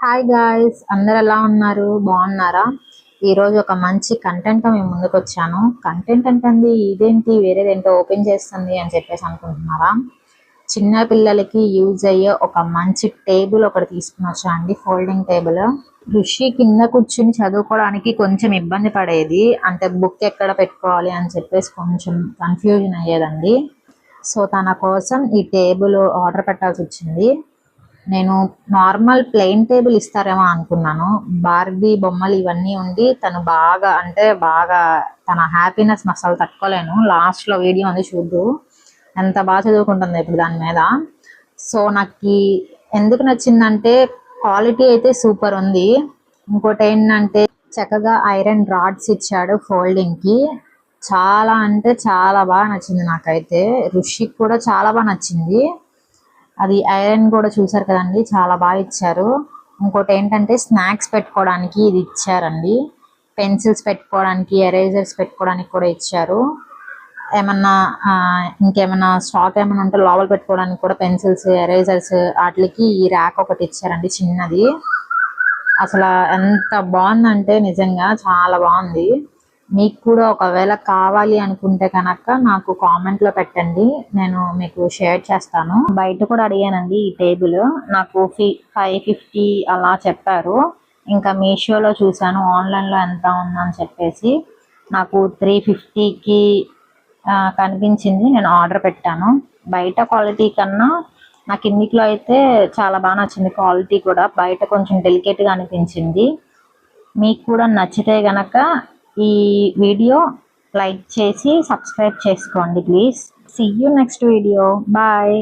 Hi guys, అందరు ఎలా ఉన్నారు? బాగున్నారా? ఈరోజు ఒక మంచి కంటెంట్తో మేము ముందుకు వచ్చాను. కంటెంట్ అంటే ఇదేంటి వేరేదేంటో ఓపెన్ చేస్తుంది అని చెప్పేసి అనుకుంటున్నారా? చిన్న పిల్లలకి యూజ్ అయ్యే ఒక మంచి టేబుల్ ఒకటి తీసుకుని వచ్చా అండి, ఫోల్డింగ్ టేబుల్. ఋషి కింద కూర్చుని చదువుకోవడానికి కొంచెం ఇబ్బంది పడేది, అంటే బుక్ ఎక్కడ పెట్టుకోవాలి అని చెప్పేసి కొంచెం కన్ఫ్యూజన్ అయ్యేదండి. సో తన కోసం ఈ టేబుల్ ఆర్డర్ పెట్టాల్సి వచ్చింది. నేను నార్మల్ ప్లెయిన్ టేబుల్ ఇస్తారేమో అనుకున్నాను. బార్బీ బొమ్మలు ఇవన్నీ ఉండి తను బాగా తన హ్యాపీనెస్ అసలు తట్టుకోలేను. లాస్ట్లో వీడియో ఉంది చూద్దు, ఎంత బాగా చదువుకుంటుంది ఇప్పుడు దాని మీద. సో నాకు ఎందుకు నచ్చిందంటే క్వాలిటీ అయితే సూపర్ ఉంది. ఇంకోటి ఏంటంటే చక్కగా ఐరన్ రాడ్స్ ఇచ్చాడు ఫోల్డింగ్కి. చాలా అంటే చాలా బాగా నచ్చింది నాకైతే. ఋషికి కూడా చాలా బాగా నచ్చింది. అది ఐరన్ కూడా చూసారు కదండి, చాలా బాగా ఇచ్చారు. ఇంకోటి ఏంటంటే స్నాక్స్ పెట్టుకోవడానికి ఇది ఇచ్చారండి. పెన్సిల్స్ పెట్టుకోవడానికి, ఎరేజర్స్ పెట్టుకోవడానికి కూడా ఇచ్చారు. ఏమన్నా ఇంకేమన్నా స్టాక్ ఏమైనా ఉంటే లోపల పెట్టుకోవడానికి కూడా పెన్సిల్స్, ఎరేజర్స్ వాటికి ఈ ర్యాక్ ఒకటి ఇచ్చారండి చిన్నది. అసలు ఎంత బాగుందంటే నిజంగా చాలా బాగుంది. మీకు కూడా ఒకవేళ కావాలి అనుకుంటే కనుక నాకు కామెంట్లో పెట్టండి, నేను మీకు షేర్ చేస్తాను. బయట కూడా అడిగానండి ఈ టేబుల్, నాకు 550 అలా చెప్పారు. ఇంకా మీషోలో చూశాను ఆన్లైన్లో ఎంత ఉందని చెప్పేసి నాకు 350కి కనిపించింది. నేను ఆర్డర్ పెట్టాను. బయట క్వాలిటీ కన్నా నాకు ఇందులో అయితే చాలా బాగా నచ్చింది. క్వాలిటీ కూడా బయట కొంచెం డెలికేట్గా అనిపించింది. మీకు కూడా నచ్చితే గనక ఈ వీడియో లైక్ చేసి సబ్స్క్రైబ్ చేసుకోండి please. See you next video. Bye.